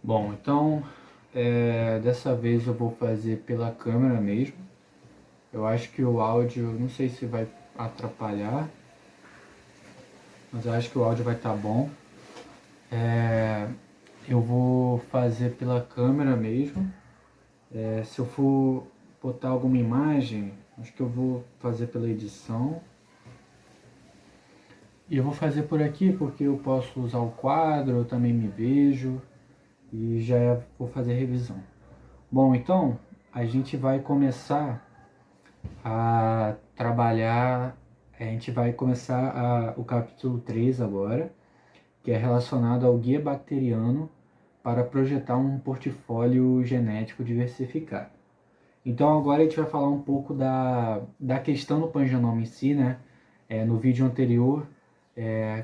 Bom, então dessa vez eu vou fazer pela câmera mesmo. Eu acho que o áudio, não sei se vai atrapalhar, mas eu acho que o áudio vai estar bom. Eu vou fazer pela câmera mesmo. Se eu for botar alguma imagem, acho que eu vou fazer pela edição. E eu vou fazer por aqui porque eu posso usar o quadro, eu também me vejo e vou fazer revisão. Bom, então a gente vai começar a trabalhar. A gente vai começar o capítulo 3 agora, que é relacionado ao guia bacteriano para projetar um portfólio genético diversificado. Então agora a gente vai falar um pouco da questão do pangenoma em si, né? No vídeo anterior,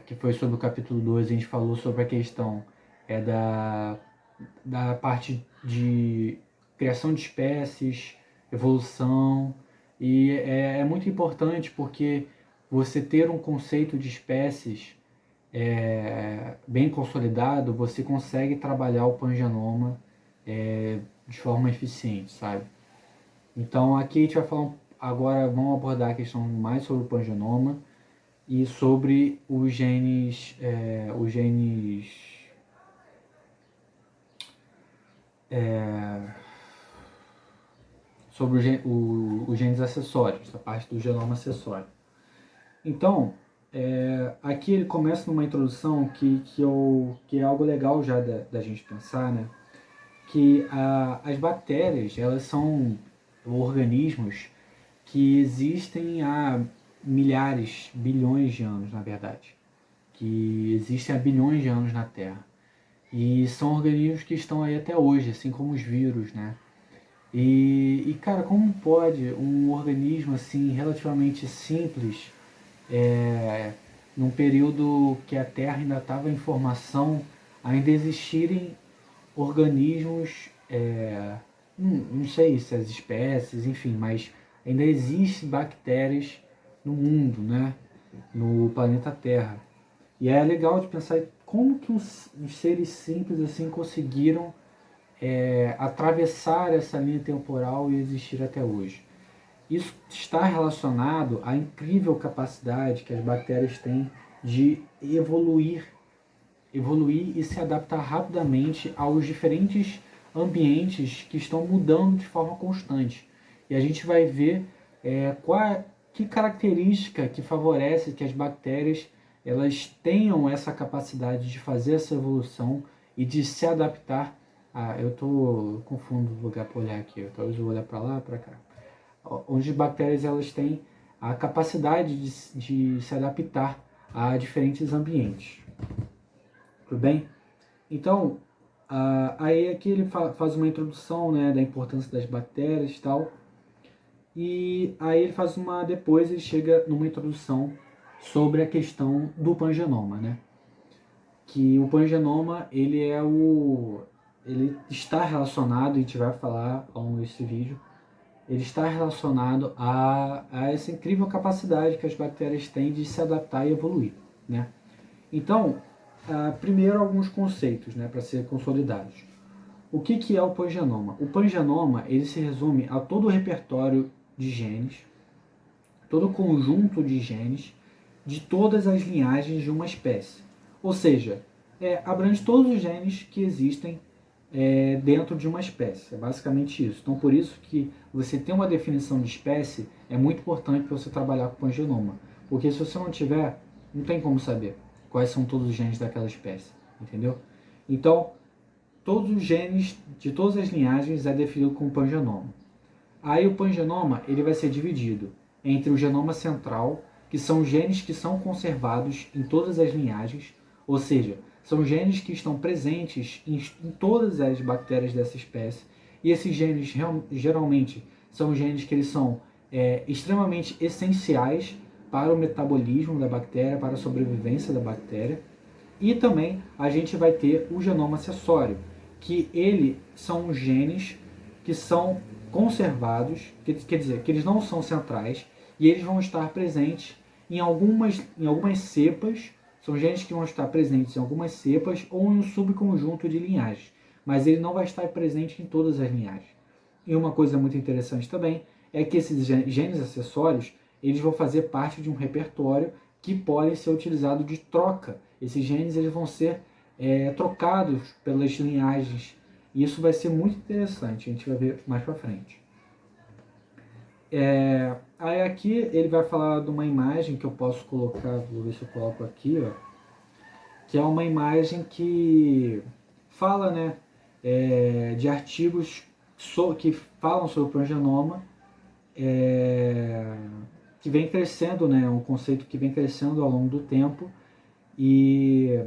que foi sobre o capítulo 2, a gente falou sobre a questão da parte de criação de espécies, evolução, e é muito importante porque você ter um conceito de espécies bem consolidado, você consegue trabalhar o pangenoma de forma eficiente, sabe? Então aqui a gente vai falar agora, vamos abordar a questão mais sobre o pangenoma e sobre os genes acessórios, a parte do genoma acessório. Então, aqui ele começa numa introdução que é algo legal já da gente pensar, né? Que as bactérias, elas são organismos que existem há milhares, bilhões de anos, na verdade. Que existem há bilhões de anos na Terra. E são organismos que estão aí até hoje, assim como os vírus, né? Cara, como pode um organismo assim relativamente simples, num período que a Terra ainda estava em formação, ainda existirem organismos, não sei se as espécies, enfim, mas ainda existem bactérias no mundo, né? No planeta Terra. E é legal de pensar como que os seres simples assim conseguiram atravessar essa linha temporal e existir até hoje. Isso está relacionado à incrível capacidade que as bactérias têm de evoluir e se adaptar rapidamente aos diferentes ambientes que estão mudando de forma constante. E a gente vai ver que característica que favorece que as bactérias elas tenham essa capacidade de fazer essa evolução e de se adaptar. Eu estou confundo o lugar para olhar aqui, talvez eu vou olhar para lá, para cá. Onde as bactérias elas têm a capacidade de se adaptar a diferentes ambientes. Tudo bem? Então, aí aqui ele faz uma introdução, né, da importância das bactérias e tal. E aí ele faz depois ele chega numa introdução sobre a questão do pangenoma, né? Que o pangenoma, ele está relacionado, e a gente vai falar ao longo desse vídeo, ele está relacionado a essa incrível capacidade que as bactérias têm de se adaptar e evoluir, né? Então, primeiro alguns conceitos, né, para ser consolidados. O que é o pangenoma? O pangenoma ele se resume a todo o repertório de genes, todo o conjunto de genes de todas as linhagens de uma espécie. Ou seja, abrange todos os genes que existem dentro de uma espécie. É basicamente isso. Então, por isso que você ter uma definição de espécie é muito importante para você trabalhar com o pangenoma. Porque se você não tiver, não tem como saber quais são todos os genes daquela espécie. Entendeu? Então, todos os genes de todas as linhagens é definido como pangenoma. Aí o pangenoma ele vai ser dividido entre o genoma central, que são genes que são conservados em todas as linhagens, ou seja, são genes que estão presentes em todas as bactérias dessa espécie, e esses genes geralmente são genes que eles são extremamente essenciais para o metabolismo da bactéria, para a sobrevivência da bactéria. E também a gente vai ter o genoma acessório, que ele são os genes que são conservados, quer dizer, que eles não são centrais, e eles vão estar presentes em algumas cepas, são genes que vão estar presentes em algumas cepas ou em um subconjunto de linhagens. mas ele não vai estar presente em todas as linhagens. E uma coisa muito interessante também é que esses genes acessórios, eles vão fazer parte de um repertório que pode ser utilizado de troca. Esses genes eles vão ser trocados pelas linhagens. E isso vai ser muito interessante, a gente vai ver mais para frente. Aí aqui ele vai falar de uma imagem que eu posso colocar, vou ver se eu coloco aqui, ó, que é uma imagem que fala, né, de artigos que falam sobre o pangenoma, que vem crescendo, né, um conceito que vem crescendo ao longo do tempo, e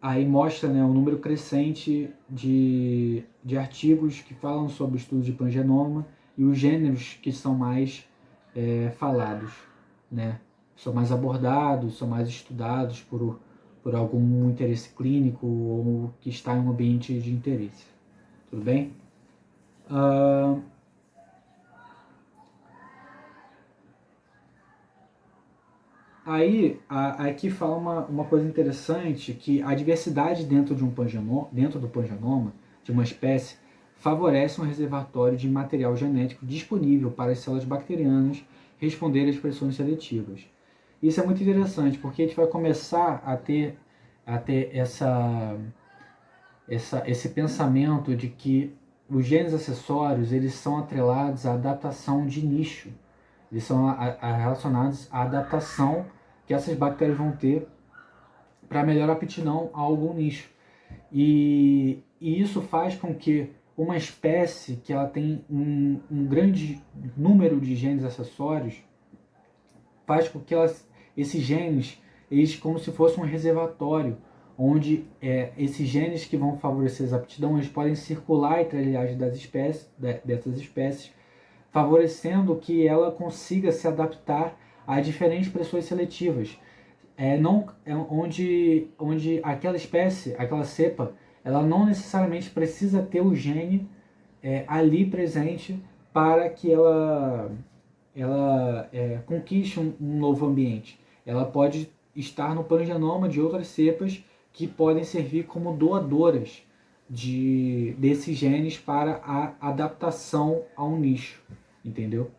aí mostra, né, um número crescente de artigos que falam sobre o estudo de pangenoma e os gêneros que são mais falados, né, são mais abordados, são mais estudados por algum interesse clínico ou que está em um ambiente de interesse. Tudo bem? Aí, aqui fala uma coisa interessante, que a diversidade dentro do pangenoma, de uma espécie, favorece um reservatório de material genético disponível para as células bacterianas responderem às pressões seletivas. Isso é muito interessante, porque a gente vai começar a ter esse pensamento de que os genes acessórios eles são atrelados à adaptação de nicho. Eles são relacionados à adaptação que essas bactérias vão ter para melhor aptidão a algum nicho. E isso faz com que uma espécie que ela tem um grande número de genes acessórios faz com que esses genes, eles como se fosse um reservatório, onde esses genes que vão favorecer a aptidão, eles podem circular entre a linhagem dessas espécies, favorecendo que ela consiga se adaptar a diferentes pressões seletivas. Onde aquela espécie, aquela cepa, ela não necessariamente precisa ter o gene ali presente para que ela conquiste um novo ambiente. Ela pode estar no pangenoma de outras cepas que podem servir como doadoras desses genes para a adaptação a um nicho, entendeu?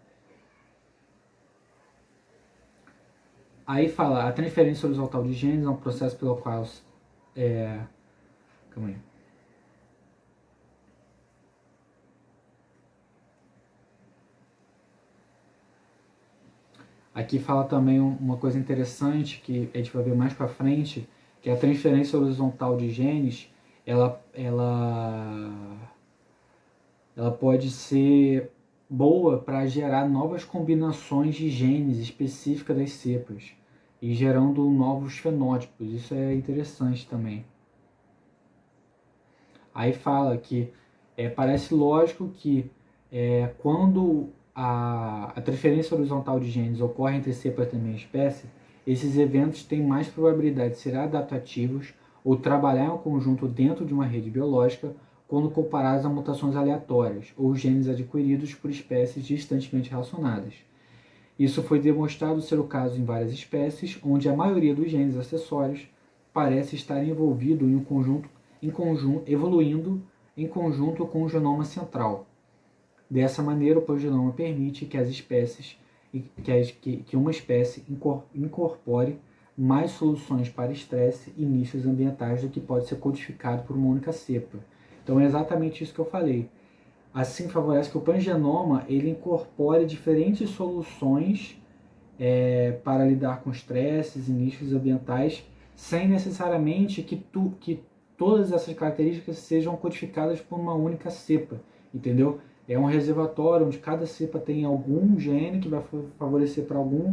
Aí fala, a transferência horizontal de genes é um processo pelo qual... Calma aí. Aqui fala também uma coisa interessante que a gente vai ver mais para frente, que a transferência horizontal de genes, ela pode ser boa para gerar novas combinações de genes específicas das cepas e gerando novos fenótipos. Isso é interessante também. Aí fala que parece lógico que quando a transferência horizontal de genes ocorre entre cepas da mesma espécie, esses eventos têm mais probabilidade de ser adaptativos ou trabalhar em conjunto dentro de uma rede biológica quando comparados a mutações aleatórias ou genes adquiridos por espécies distantemente relacionadas. Isso foi demonstrado ser o caso em várias espécies, onde a maioria dos genes acessórios parece estar envolvido evoluindo em conjunto com o genoma central. Dessa maneira, o pangenoma permite que que uma espécie incorpore mais soluções para estresse e nichos ambientais do que pode ser codificado por uma única cepa. Então é exatamente isso que eu falei. Assim favorece que o pangenoma ele incorpore diferentes soluções para lidar com estresses e nichos ambientais, sem necessariamente que todas essas características sejam codificadas por uma única cepa, entendeu? É um reservatório onde cada cepa tem algum gene que vai favorecer para algum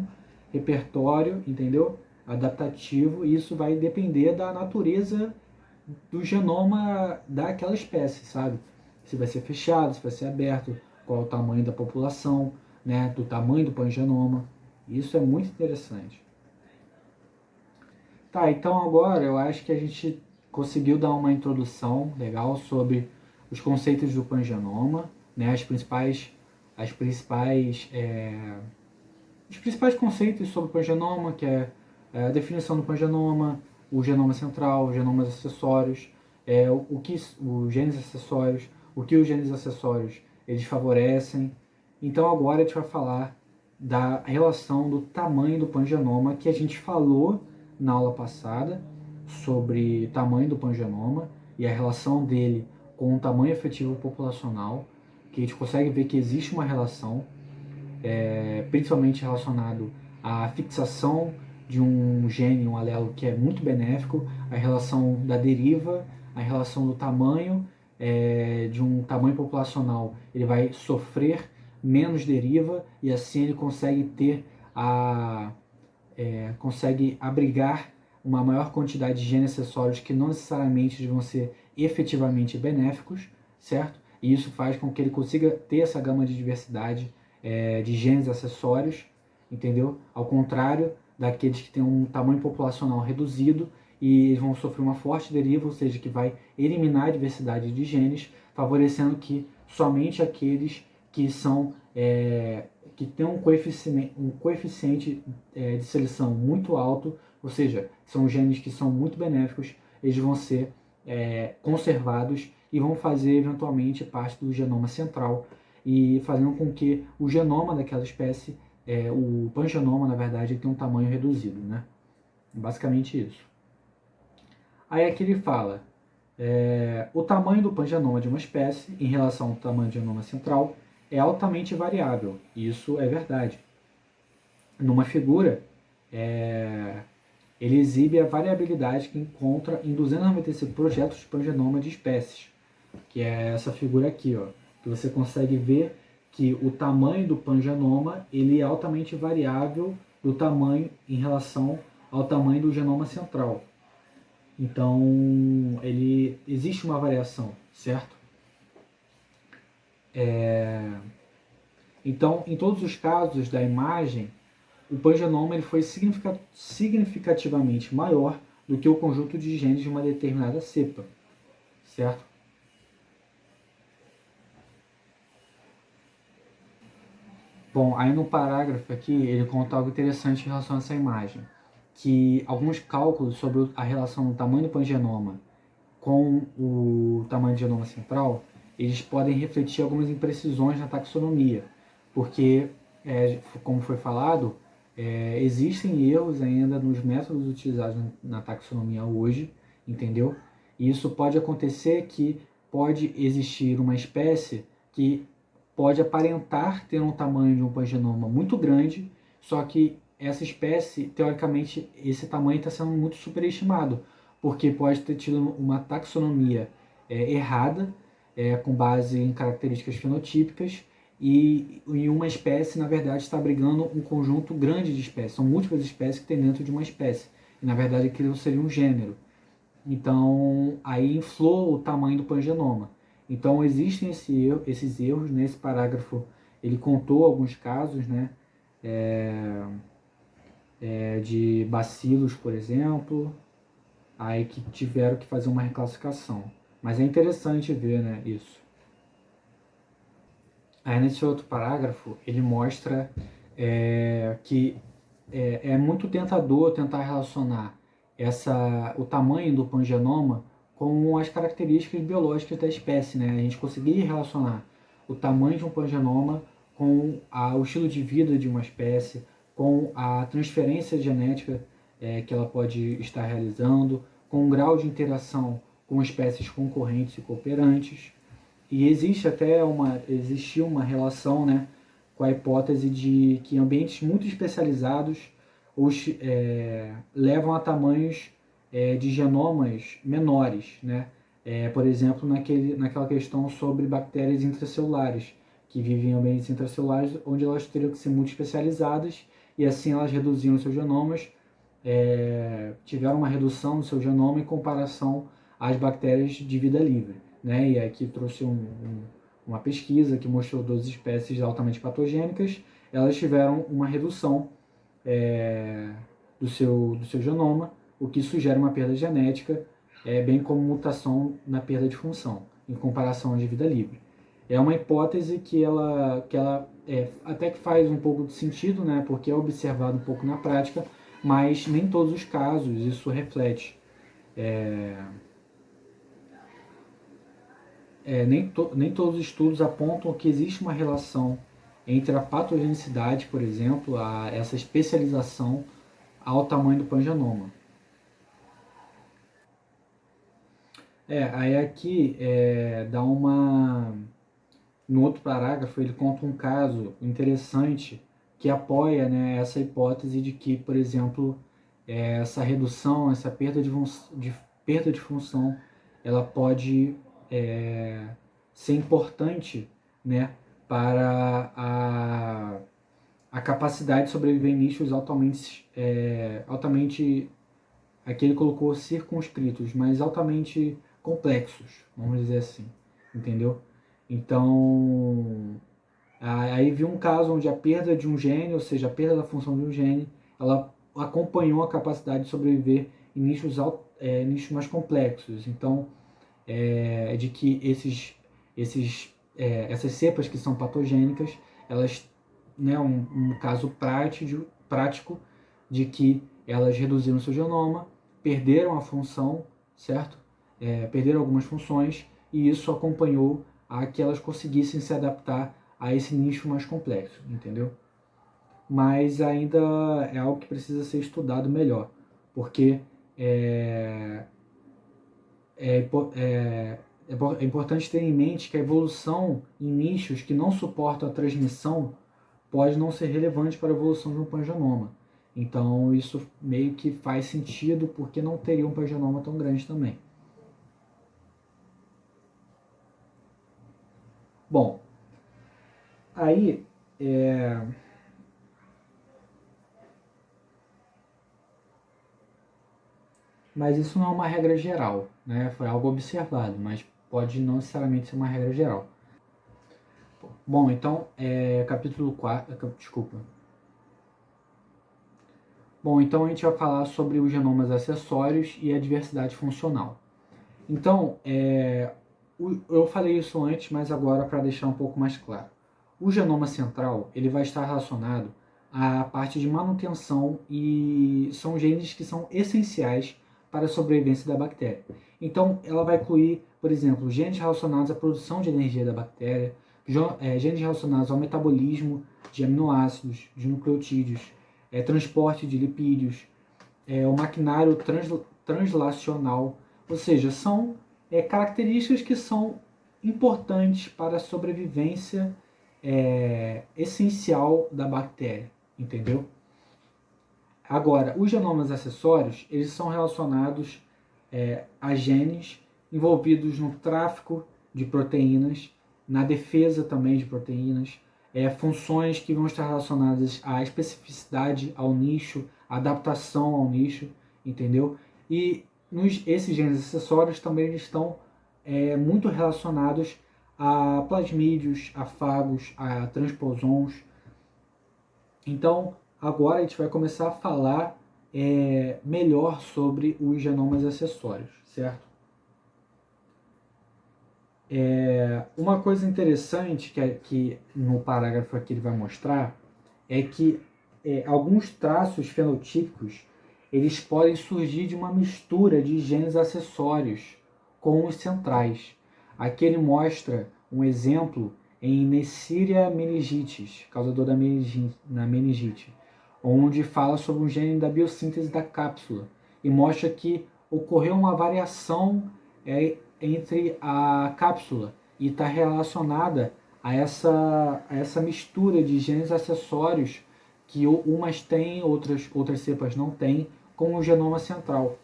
repertório, entendeu? Adaptativo, e isso vai depender da natureza do genoma daquela espécie, sabe? Se vai ser fechado, se vai ser aberto, qual é o tamanho da população, né? Do tamanho do pangenoma. Isso é muito interessante. Tá, então agora eu acho que a gente conseguiu dar uma introdução legal sobre os conceitos do pangenoma, né? Os principais conceitos sobre o pangenoma, que é a definição do pangenoma, o genoma central, os genomas acessórios, os genes acessórios, o que os genes acessórios eles favorecem. Então agora a gente vai falar da relação do tamanho do pangenoma, que a gente falou na aula passada sobre o tamanho do pangenoma e a relação dele com o tamanho efetivo populacional, que a gente consegue ver que existe uma relação, principalmente relacionado à fixação de um gene, um alelo que é muito benéfico, a relação da deriva, a relação do tamanho, de um tamanho populacional, ele vai sofrer menos deriva e assim ele consegue ter consegue abrigar uma maior quantidade de genes acessórios que não necessariamente vão ser efetivamente benéficos, certo? E isso faz com que ele consiga ter essa gama de diversidade de genes acessórios, entendeu? Ao contrário daqueles que têm um tamanho populacional reduzido e eles vão sofrer uma forte deriva, ou seja, que vai eliminar a diversidade de genes, favorecendo que somente aqueles que são que têm um coeficiente de seleção muito alto, ou seja, são genes que são muito benéficos, eles vão ser conservados e vão fazer eventualmente parte do genoma central e fazendo com que o genoma daquela espécie, o pangenoma, na verdade, tenha um tamanho reduzido, né? Basicamente isso. Aí aqui ele fala, o tamanho do pangenoma de uma espécie em relação ao tamanho do genoma central é altamente variável. Isso é verdade. Numa figura, ele exibe a variabilidade que encontra em 295 projetos de pangenoma de espécies, que é essa figura aqui, ó, que você consegue ver que o tamanho do pangenoma ele é altamente variável do tamanho em relação ao tamanho do genoma central. Então, existe uma variação, certo? Então, em todos os casos da imagem, o pangenoma ele foi significativamente maior do que o conjunto de genes de uma determinada cepa, certo? Bom, aí no parágrafo aqui ele conta algo interessante em relação a essa imagem, que alguns cálculos sobre a relação do tamanho do pangenoma com o tamanho do genoma central, eles podem refletir algumas imprecisões na taxonomia, porque, como foi falado, existem erros ainda nos métodos utilizados na taxonomia hoje, entendeu? E isso pode acontecer que pode existir uma espécie que pode aparentar ter um tamanho de um pangenoma muito grande, só que essa espécie, teoricamente, esse tamanho está sendo muito superestimado, porque pode ter tido uma taxonomia errada, com base em características fenotípicas, e uma espécie, na verdade, está abrigando um conjunto grande de espécies. São múltiplas espécies que tem dentro de uma espécie. E, na verdade, aquilo seria um gênero. Então, aí inflou o tamanho do pangenoma. Então, existem esses erros. Nesse parágrafo, ele contou alguns casos, né? De bacilos, por exemplo, aí que tiveram que fazer uma reclassificação. Mas é interessante ver, né, isso. Aí nesse outro parágrafo ele mostra que é muito tentador tentar relacionar o tamanho do pangenoma com as características biológicas da espécie, né? A gente conseguir relacionar o tamanho de um pangenoma com o estilo de vida de uma espécie, com a transferência genética que ela pode estar realizando, com o grau de interação com espécies concorrentes e cooperantes. E existiu uma relação, né, com a hipótese de que ambientes muito especializados levam a tamanhos de genomas menores, né? Por exemplo, naquela questão sobre bactérias intracelulares, que vivem em ambientes intracelulares, onde elas teriam que ser muito especializadas, e assim elas reduziam seus genomas, tiveram uma redução do seu genoma em comparação às bactérias de vida livre, né? E aqui trouxe uma pesquisa que mostrou 12 espécies altamente patogênicas, elas tiveram uma redução do seu genoma, o que sugere uma perda genética, bem como mutação na perda de função, em comparação à de vida livre. É uma hipótese que ela até que faz um pouco de sentido, né, porque é observado um pouco na prática, mas nem todos os casos isso reflete. nem todos os estudos apontam que existe uma relação entre a patogenicidade, por exemplo, essa especialização ao tamanho do pangenoma. Aí aqui dá uma... No outro parágrafo ele conta um caso interessante que apoia, né, essa hipótese de que, por exemplo, essa redução, essa perda de função, ela pode ser importante, né, para a capacidade de sobreviver em nichos altamente, aqui ele colocou circunscritos, mas altamente complexos, vamos dizer assim, entendeu? Então, aí viu um caso onde a perda de um gene, ou seja, a perda da função de um gene, ela acompanhou a capacidade de sobreviver em nichos mais complexos. Então, de que essas cepas que são patogênicas, elas, né, um caso prático de que elas reduziram seu genoma, perderam a função, certo? Perderam algumas funções e isso acompanhou a que elas conseguissem se adaptar a esse nicho mais complexo, entendeu? Mas ainda é algo que precisa ser estudado melhor, porque é importante ter em mente que a evolução em nichos que não suportam a transmissão pode não ser relevante para a evolução de um pangenoma. Então isso meio que faz sentido porque não teria um pangenoma tão grande também. Bom, aí mas isso não é uma regra geral, né? Foi algo observado, mas pode não necessariamente ser uma regra geral. Bom, então, capítulo 4, desculpa. Bom, então a gente vai falar sobre os genomas acessórios e a diversidade funcional. Então, eu falei isso antes, mas agora para deixar um pouco mais claro. O genoma central, ele vai estar relacionado à parte de manutenção e são genes que são essenciais para a sobrevivência da bactéria. Então, ela vai incluir, por exemplo, genes relacionados à produção de energia da bactéria, genes relacionados ao metabolismo de aminoácidos, de nucleotídeos, transporte de lipídios, o maquinário translacional, ou seja, são características que são importantes para a sobrevivência essencial da bactéria, entendeu? Agora, os genomas acessórios, eles são relacionados a genes envolvidos no tráfico de proteínas, na defesa também de proteínas, funções que vão estar relacionadas à especificidade ao nicho, adaptação ao nicho, entendeu? E esses genes acessórios também estão muito relacionados a plasmídios, a fagos, a transposons. Então, agora a gente vai começar a falar melhor sobre os genomas acessórios, certo? Uma coisa interessante que no parágrafo aqui ele vai mostrar é que alguns traços fenotípicos eles podem surgir de uma mistura de genes acessórios com os centrais. Aqui ele mostra um exemplo em Neisseria meningitis, causador da meningite, onde fala sobre um gene da biossíntese da cápsula e mostra que ocorreu uma variação entre a cápsula e está relacionada a essa mistura de genes acessórios que umas têm, outras cepas não têm, com o genoma central.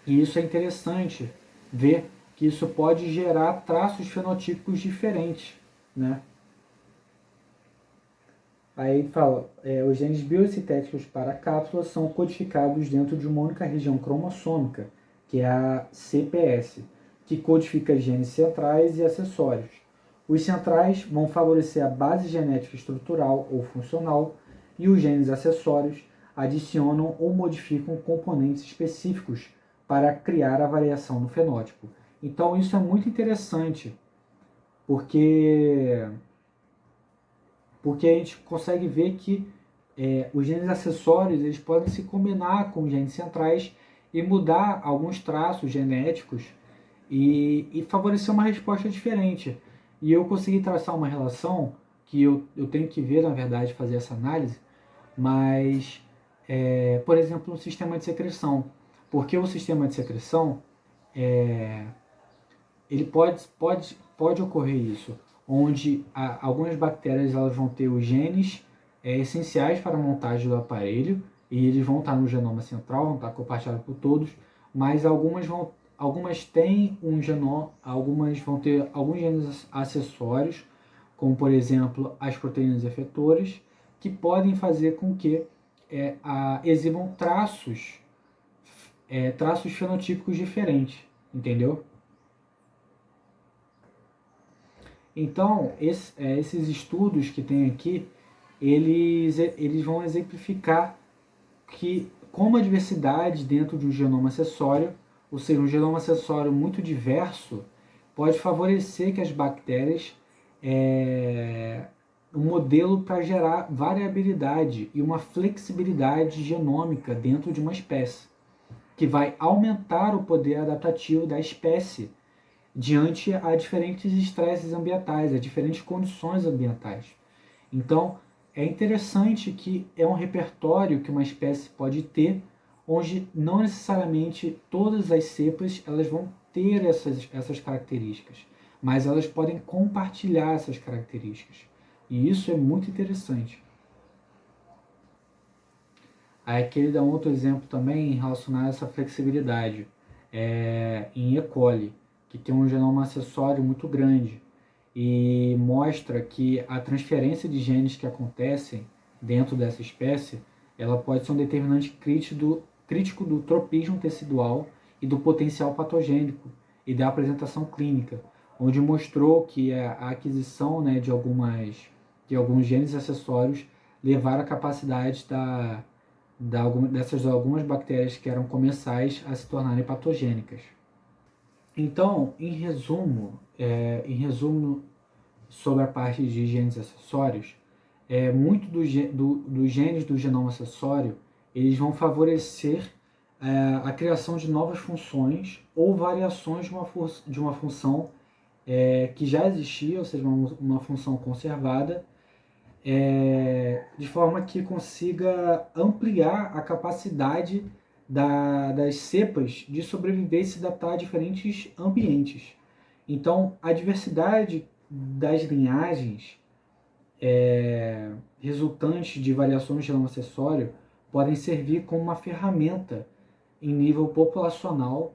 E isso é interessante ver que isso pode gerar traços fenotípicos diferentes, né? Aí fala, os genes biosintéticos para a cápsula são codificados dentro de uma única região cromossômica, que é a CPS, que codifica genes centrais e acessórios. Os centrais vão favorecer a base genética estrutural ou funcional e os genes acessórios adicionam ou modificam componentes específicos para criar a variação no fenótipo. Então isso é muito interessante, porque a gente consegue ver que os genes acessórios eles podem se combinar com os genes centrais e mudar alguns traços genéticos e favorecer uma resposta diferente. E eu consegui traçar uma relação que eu tenho que ver, na verdade, fazer essa análise, mas, por exemplo, no sistema de secreção. Porque o sistema de secreção, ele pode ocorrer isso, onde algumas bactérias elas vão ter os genes essenciais para a montagem do aparelho, e eles vão estar no genoma central, vão estar compartilhados por todos, mas algumas têm um genoma, algumas vão ter alguns genes acessórios, como por exemplo as proteínas efetoras, que podem fazer com que exibam traços fenotípicos diferentes, entendeu? Então, esses estudos que tem aqui, eles vão exemplificar que como a diversidade dentro de um genoma acessório, ou seja, um genoma acessório muito diverso, pode favorecer que as bactérias um modelo para gerar variabilidade e uma flexibilidade genômica dentro de uma espécie, que vai aumentar o poder adaptativo da espécie diante a diferentes estresses ambientais, a diferentes condições ambientais. Então, é interessante que é um repertório que uma espécie pode ter, onde não necessariamente todas as cepas elas vão ter essas características, mas elas podem compartilhar essas características. E isso é muito interessante. Aí aqui ele dá um outro exemplo também relacionado a essa flexibilidade, em E. coli, que tem um genoma acessório muito grande e mostra que a transferência de genes que acontecem dentro dessa espécie, ela pode ser um determinante crítico do tropismo tecidual e do potencial patogênico e da apresentação clínica, onde mostrou que a aquisição, né, de alguns genes acessórios levaram a capacidade dessas algumas bactérias que eram comensais a se tornarem patogênicas. Então, em resumo sobre a parte de genes acessórios, muito dos genes do genoma acessório, eles vão favorecer a criação de novas funções ou variações de uma função que já existia, ou seja, uma função conservada, de forma que consiga ampliar a capacidade das cepas de sobreviver e se adaptar a diferentes ambientes. Então, a diversidade das linhagens resultantes de variações de genoma acessório podem servir como uma ferramenta em nível populacional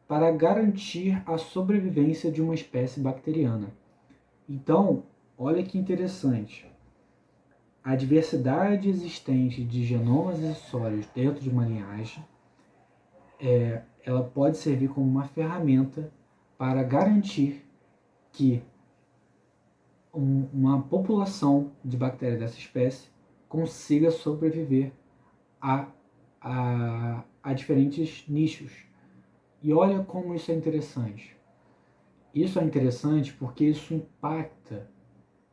para garantir a sobrevivência de uma espécie bacteriana. Então, olha que interessante. A diversidade existente de genomas acessórios dentro de uma linhagem, ela pode servir como uma ferramenta para garantir que uma população de bactérias dessa espécie consiga sobreviver a diferentes nichos. E olha como isso é interessante. Isso é interessante porque isso impacta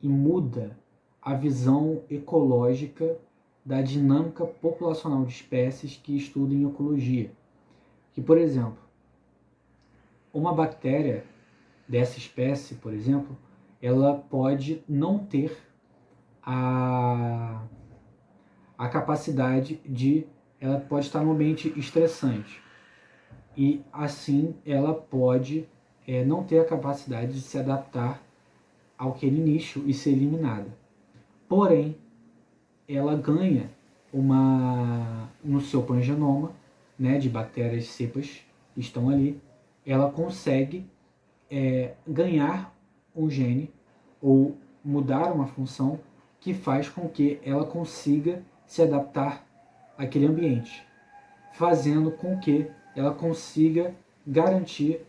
e muda a visão ecológica da dinâmica populacional de espécies que estudam em ecologia. Que, por exemplo, uma bactéria dessa espécie, por exemplo, ela pode não ter a capacidade ela pode estar num ambiente estressante e assim ela pode não ter a capacidade de se adaptar àquele nicho e ser eliminada. Porém, ela ganha no seu pangenoma, né, de bactérias cepas que estão ali, ela consegue ganhar um gene ou mudar uma função que faz com que ela consiga se adaptar àquele ambiente, fazendo com que ela consiga garantir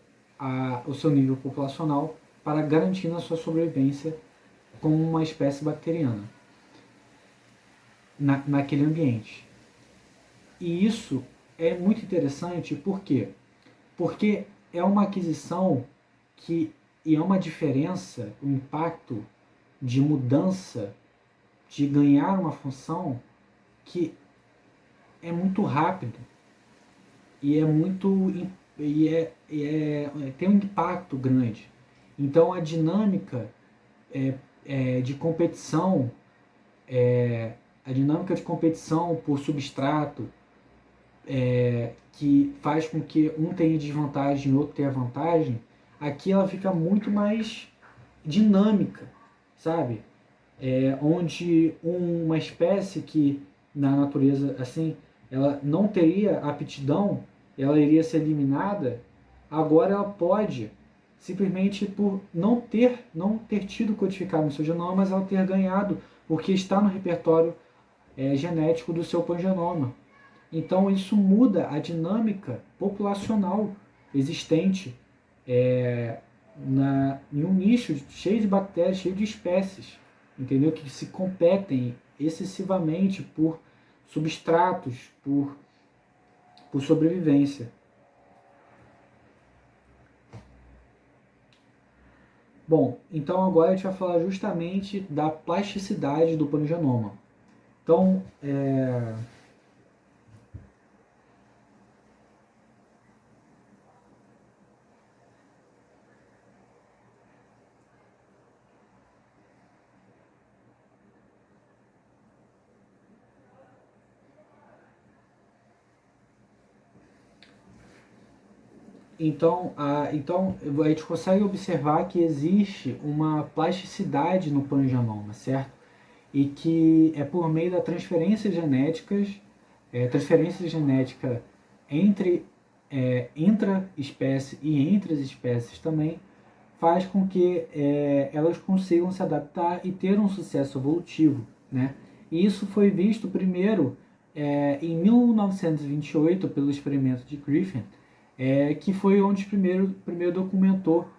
o seu nível populacional para garantir a sua sobrevivência como uma espécie bacteriana naquele ambiente. E isso é muito interessante, por quê? Porque é uma aquisição e é uma diferença, um impacto de mudança, de ganhar uma função que é muito rápido e é muito tem um impacto grande. Então a dinâmica de competição, a dinâmica de competição por substrato, que faz com que um tenha desvantagem e outro tenha vantagem, aqui ela fica muito mais dinâmica, sabe? Onde uma espécie que na natureza assim ela não teria aptidão, ela iria ser eliminada, agora ela pode, simplesmente por não ter tido codificado no seu genoma, mas ela ter ganhado, porque está no repertório genético do seu pangenoma. Então isso muda a dinâmica populacional existente em um nicho cheio de bactérias, cheio de espécies, entendeu? Que se competem excessivamente por substratos, por sobrevivência. Bom, então agora a gente vai falar justamente da plasticidade do pangenoma. Então, então a gente consegue observar que existe uma plasticidade no pangenoma, certo? E que é por meio da transferência genética entre intra-espécie e entre as espécies também, faz com que elas consigam se adaptar e ter um sucesso evolutivo, né? E isso foi visto primeiro em 1928 pelo experimento de Griffin, que foi onde primeiro documentou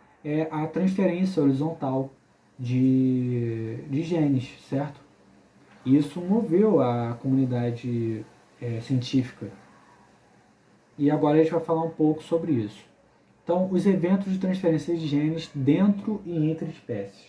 a transferência horizontal de genes, certo? E isso moveu a comunidade científica. E agora a gente vai falar um pouco sobre isso. Então, os eventos de transferência de genes dentro e entre espécies.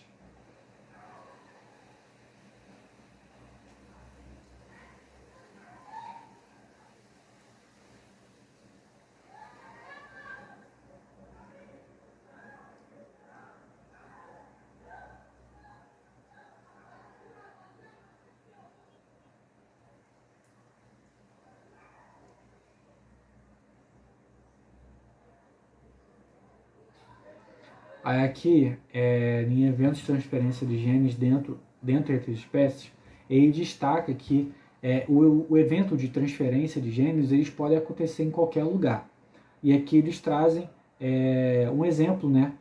Aí aqui, em eventos de transferência de genes dentro entre as espécies, ele destaca que o evento de transferência de genes eles podem acontecer em qualquer lugar. E aqui eles trazem um exemplo, né?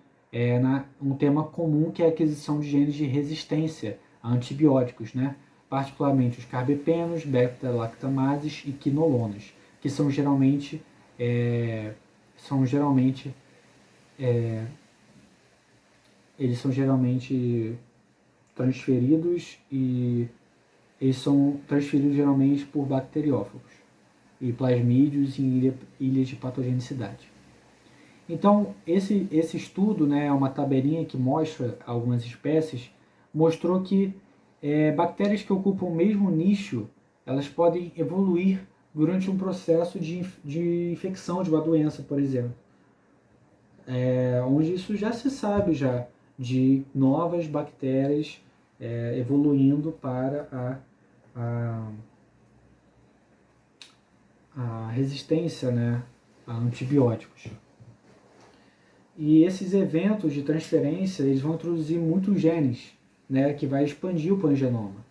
Um tema comum que é a aquisição de genes de resistência a antibióticos, né? Particularmente os carbapenos, beta-lactamases e quinolonas, que são geralmente eles são geralmente transferidos e eles são transferidos geralmente por bacteriófagos e plasmídios em ilhas de patogenicidade. Então, esse estudo, né, é uma tabelinha que mostra algumas espécies, mostrou que bactérias que ocupam o mesmo nicho, elas podem evoluir durante um processo de infecção de uma doença, por exemplo. Onde isso já se sabe já de novas bactérias evoluindo para a resistência, né, a antibióticos. E esses eventos de transferência eles vão introduzir muitos genes, né, que vai expandir o pangenoma.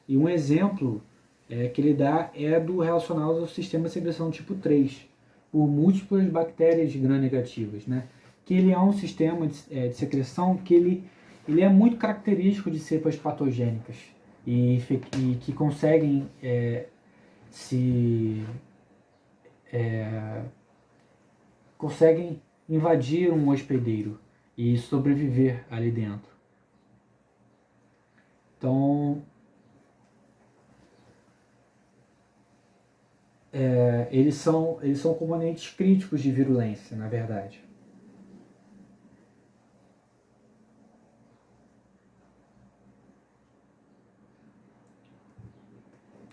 E um exemplo que ele dá é do relacionado ao sistema de secreção tipo 3, por múltiplas bactérias gram-negativas, né? Que ele é um sistema de secreção que ele é muito característico de cepas patogênicas e que conseguem se conseguem invadir um hospedeiro e sobreviver ali dentro. Então, eles são componentes críticos de virulência, na verdade.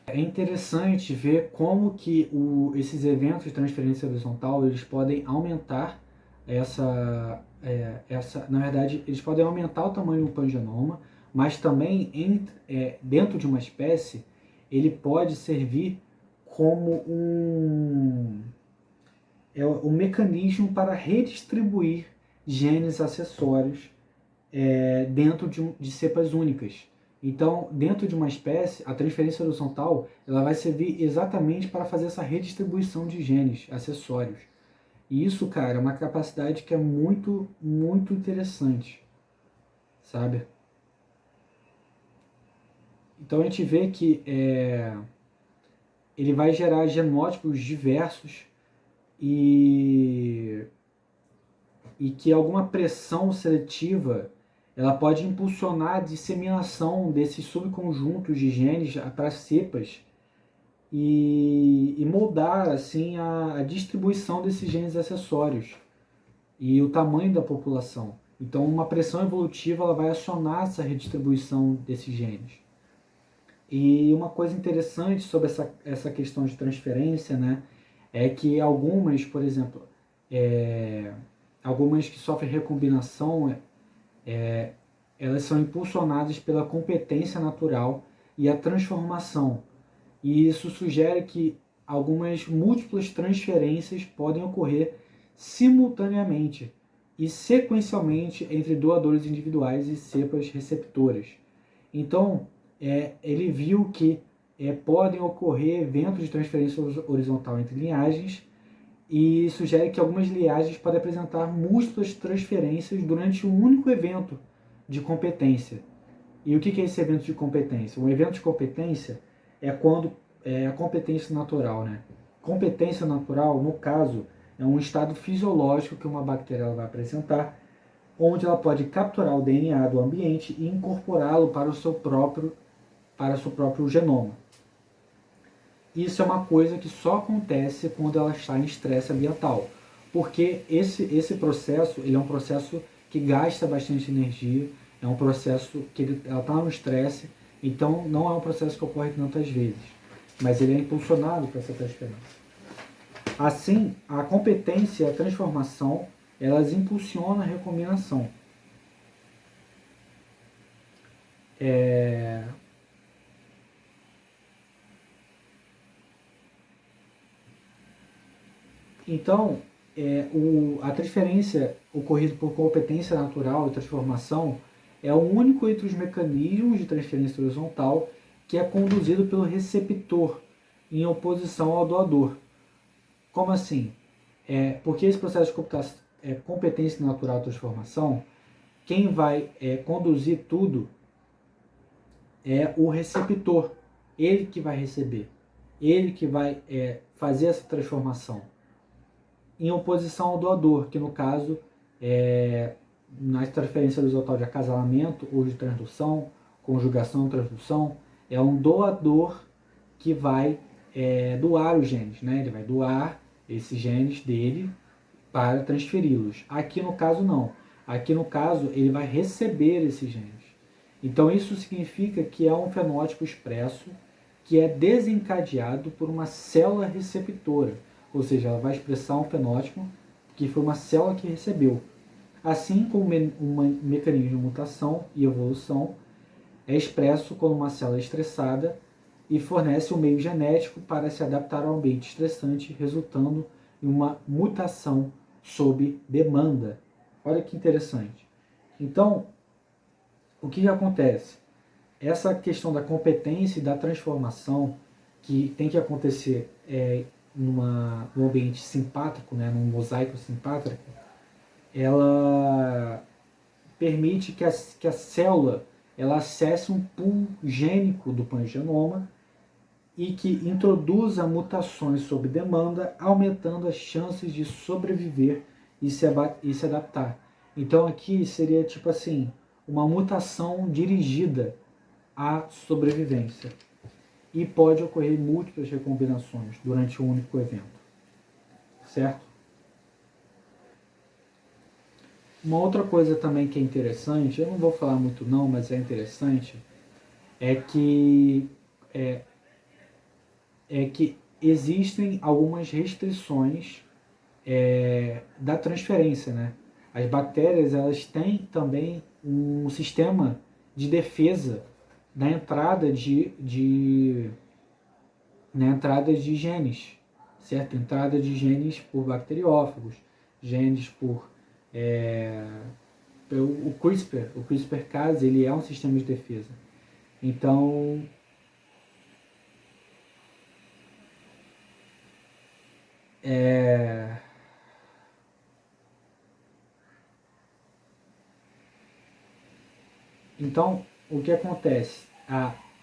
É interessante ver como que esses eventos de transferência horizontal eles podem aumentar na verdade, eles podem aumentar o tamanho do pangenoma, mas também dentro de uma espécie ele pode servir como um mecanismo para redistribuir genes acessórios dentro de cepas únicas. Então, dentro de uma espécie, a transferência horizontal ela vai servir exatamente para fazer essa redistribuição de genes acessórios. E isso, cara, é uma capacidade que é muito, muito interessante, sabe? Então a gente vê que ele vai gerar genótipos diversos e, e que alguma pressão seletiva ela pode impulsionar a disseminação desses subconjuntos de genes para cepas e moldar assim a distribuição desses genes acessórios e o tamanho da população. Então, uma pressão evolutiva ela vai acionar essa redistribuição desses genes. E uma coisa interessante sobre essa questão de transferência, né, é que algumas, por exemplo, algumas que sofrem recombinação, elas são impulsionadas pela competência natural e a transformação. E isso sugere que algumas múltiplas transferências podem ocorrer simultaneamente e sequencialmente entre doadores individuais e cepas receptoras. Então, ele viu que podem ocorrer eventos de transferência horizontal entre linhagens e sugere que algumas linhagens podem apresentar múltiplas transferências durante um único evento de competência. E o que é esse evento de competência? Um evento de competência é quando a competência natural, né? Competência natural, no caso, é um estado fisiológico que uma bactéria vai apresentar, onde ela pode capturar o DNA do ambiente e incorporá-lo para o seu próprio genoma. Isso é uma coisa que só acontece quando ela está em estresse ambiental, porque esse processo ele é um processo que gasta bastante energia, é um processo que ela está no estresse, então não é um processo que ocorre tantas vezes, mas ele é impulsionado para essa transferência. Assim, a competência e a transformação elas impulsionam a recombinação. Então, a transferência ocorrida por competência natural e transformação é o único entre os mecanismos de transferência horizontal que é conduzido pelo receptor em oposição ao doador. Como assim? Porque esse processo de competência natural e transformação, quem vai conduzir tudo é o receptor, ele que vai receber, ele que vai fazer essa transformação em oposição ao doador, que no caso, na transferência horizontal de acasalamento ou de transdução, conjugação, transdução, é um doador que vai doar os genes, né? Ele vai doar esses genes dele para transferi-los. Aqui no caso não. Aqui no caso ele vai receber esses genes. Então isso significa que é um fenótipo expresso que é desencadeado por uma célula receptora, ou seja, ela vai expressar um fenótipo que foi uma célula que recebeu. Assim como um mecanismo de mutação e evolução é expresso quando uma célula é estressada e fornece um meio genético para se adaptar ao ambiente estressante, resultando em uma mutação sob demanda. Olha que interessante. Então, o que acontece? Essa questão da competência e da transformação que tem que acontecer num ambiente simpátrico, né, num mosaico simpátrico, ela permite que a célula ela acesse um pool gênico do pangenoma e que introduza mutações sob demanda, aumentando as chances de sobreviver e se adaptar. Então aqui seria tipo assim, uma mutação dirigida à sobrevivência. E pode ocorrer múltiplas recombinações durante um único evento. Certo? Uma outra coisa também que é interessante, eu não vou falar muito não, mas é interessante, é que é que existem algumas restrições da transferência, né? As bactérias, elas têm também um sistema de defesa na entrada na entrada de genes, certo? Entrada de genes por bacteriófagos, genes por o CRISPR-Cas, ele é um sistema de defesa. Então, então o que acontece?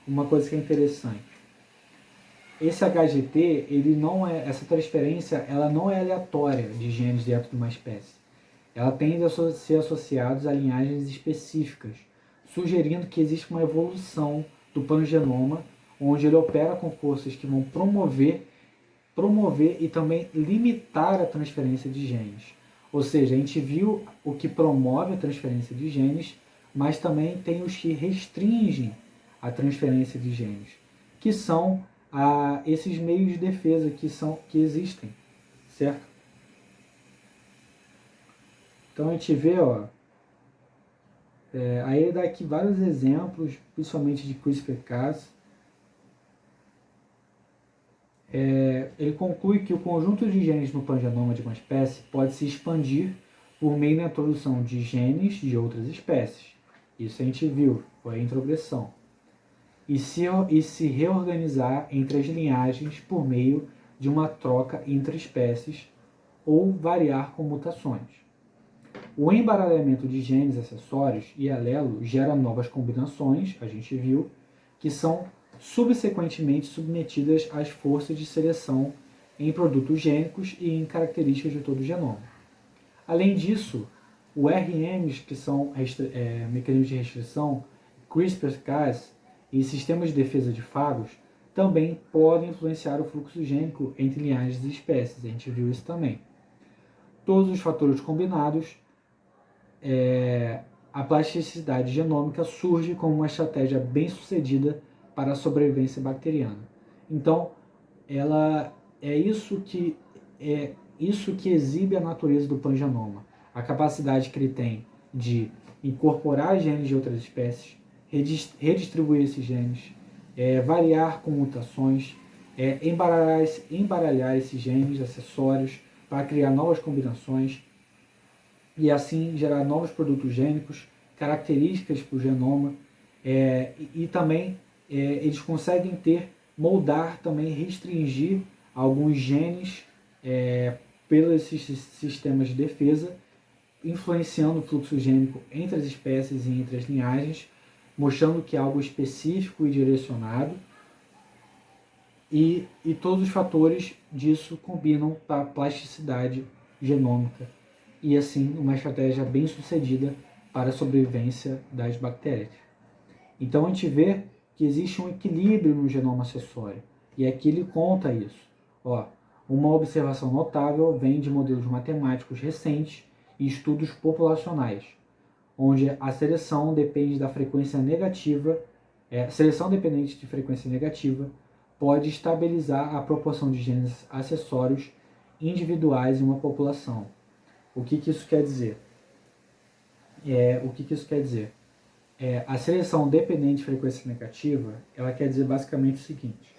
Uma coisa que é interessante. Esse HGT, ele não é, essa transferência, ela não é aleatória de genes dentro de uma espécie. Ela tende a ser associada a linhagens específicas, sugerindo que existe uma evolução do pangenoma, onde ele opera com forças que vão promover e também limitar a transferência de genes. Ou seja, a gente viu o que promove a transferência de genes, mas também tem os que restringem a transferência de genes, que são esses meios de defesa que existem, certo? Então a gente vê, aí ele dá aqui vários exemplos, principalmente de CRISPR-Cas. Ele conclui que o conjunto de genes no pangenoma de uma espécie pode se expandir por meio da introdução de genes de outras espécies. Isso a gente viu, foi a introgressão. E se reorganizar entre as linhagens por meio de uma troca entre espécies ou variar com mutações. O embaralhamento de genes acessórios e alelos gera novas combinações, a gente viu, que são subsequentemente submetidas às forças de seleção em produtos gênicos e em características de todo o genoma. Além disso, o RMs, que são mecanismos de restrição, CRISPR-Cas e sistemas de defesa de fagos, também podem influenciar o fluxo gênico entre linhagens de espécies. A gente viu isso também. Todos os fatores combinados, a plasticidade genômica surge como uma estratégia bem sucedida para a sobrevivência bacteriana. Então, ela é isso que exibe a natureza do pangenoma, a capacidade que ele tem de incorporar genes de outras espécies, redistribuir esses genes, variar com mutações, embaralhar esses genes acessórios para criar novas combinações e assim gerar novos produtos gênicos, características para o genoma, e também eles conseguem moldar também, restringir alguns genes pelos sistemas de defesa, influenciando o fluxo gênico entre as espécies e entre as linhagens, mostrando que é algo específico e direcionado, e todos os fatores disso combinam para a plasticidade genômica e assim uma estratégia bem sucedida para a sobrevivência das bactérias. Então a gente vê que existe um equilíbrio no genoma acessório, e aqui ele conta isso. Uma observação notável vem de modelos matemáticos recentes e estudos populacionais, onde a seleção depende da frequência negativa, seleção dependente de frequência negativa pode estabilizar a proporção de genes acessórios individuais em uma população. O que isso quer dizer? A seleção dependente de frequência negativa, ela quer dizer basicamente o seguinte: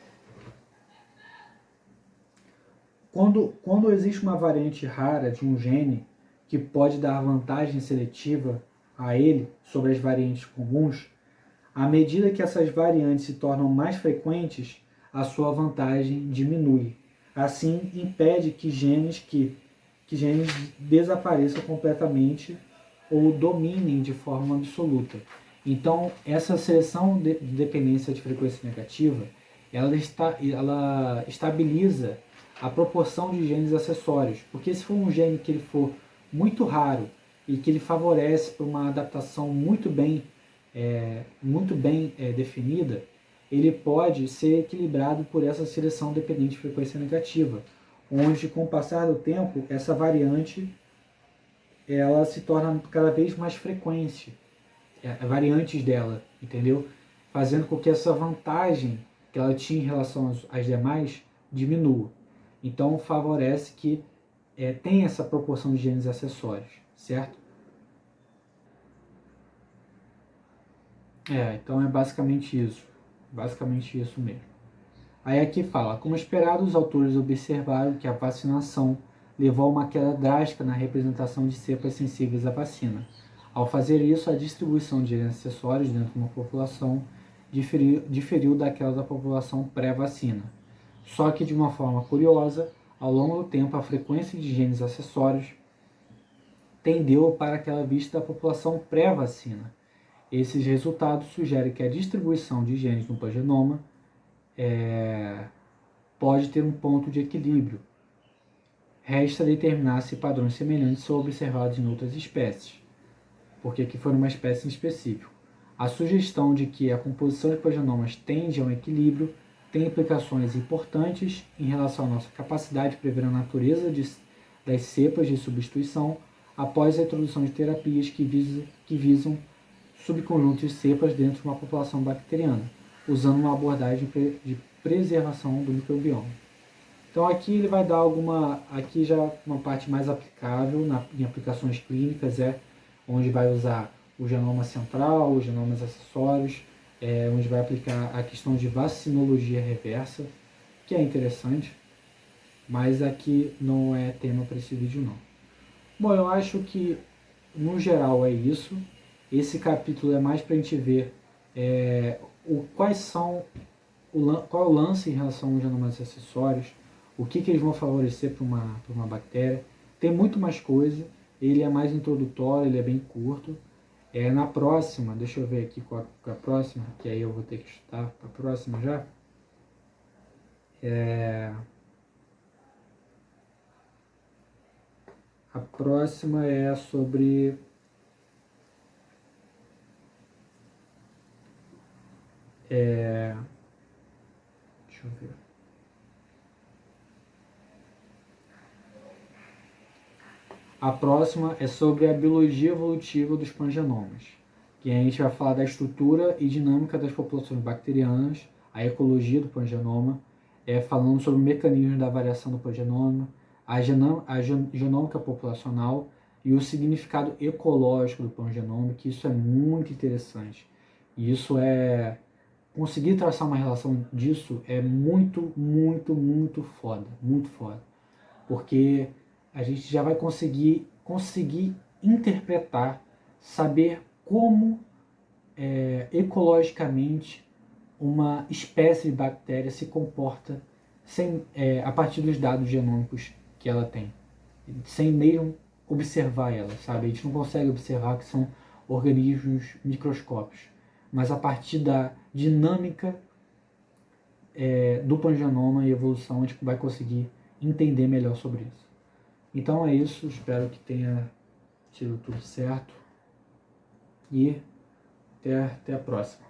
quando existe uma variante rara de um gene que pode dar vantagem seletiva a ele sobre as variantes comuns, à medida que essas variantes se tornam mais frequentes, a sua vantagem diminui. Assim, impede que genes desapareçam completamente ou dominem de forma absoluta. Então, essa seleção de dependência de frequência negativa, ela estabiliza a proporção de genes acessórios, porque se for um gene que ele for muito raro e que ele favorece para uma adaptação muito bem definida, ele pode ser equilibrado por essa seleção dependente de frequência negativa, onde com o passar do tempo essa variante ela se torna cada vez mais frequente, variantes dela, entendeu? Fazendo com que essa vantagem que ela tinha em relação às demais diminua. Então favorece que tenha essa proporção de genes acessórios, certo? Então é basicamente isso. Basicamente isso mesmo. Aí aqui fala, como esperado, os autores observaram que a vacinação levou a uma queda drástica na representação de cepas sensíveis à vacina. Ao fazer isso, a distribuição de genes acessórios dentro de uma população diferiu daquela da população pré-vacina. Só que, de uma forma curiosa, ao longo do tempo, a frequência de genes acessórios tendeu para aquela vista da população pré-vacina. Esses resultados sugerem que a distribuição de genes no pangenoma pode ter um ponto de equilíbrio. Resta determinar se padrões semelhantes são observados em outras espécies, porque aqui foi numa espécie em específico. A sugestão de que a composição de pangenomas tende a um equilíbrio tem implicações importantes em relação à nossa capacidade de prever a natureza das cepas de substituição após a introdução de terapias que visam subconjuntos de cepas dentro de uma população bacteriana, usando uma abordagem de preservação do microbioma. Então aqui ele vai dar aqui já uma parte mais aplicável em aplicações clínicas, onde vai usar o genoma central, os genomas acessórios, onde vai aplicar a questão de vacinologia reversa, que é interessante, mas aqui não é tema para esse vídeo não. Bom, eu acho que no geral é isso. Esse capítulo é mais para a gente ver qual é o lance em relação aos genomas acessórios, o que eles vão favorecer para uma bactéria. Tem muito mais coisa, ele é mais introdutório, ele é bem curto. Na próxima, deixa eu ver aqui qual é a próxima, que aí eu vou ter que estudar para a próxima já. A próxima é sobre deixa eu ver. A próxima é sobre a biologia evolutiva dos pangenomas, que a gente vai falar da estrutura e dinâmica das populações bacterianas, a ecologia do pangenoma, falando sobre o mecanismo da variação do pangenoma, a genômica populacional e o significado ecológico do pangenoma, que isso é muito interessante. E isso conseguir traçar uma relação disso é muito, muito, muito foda, muito foda. Porque a gente já vai conseguir interpretar, saber como ecologicamente uma espécie de bactéria se comporta a partir dos dados genômicos que ela tem, sem mesmo observar ela, sabe? A gente não consegue observar que são organismos microscópicos, mas a partir da dinâmica do pangenoma e evolução a gente vai conseguir entender melhor sobre isso. Então é isso, espero que tenha sido tudo certo e até a próxima.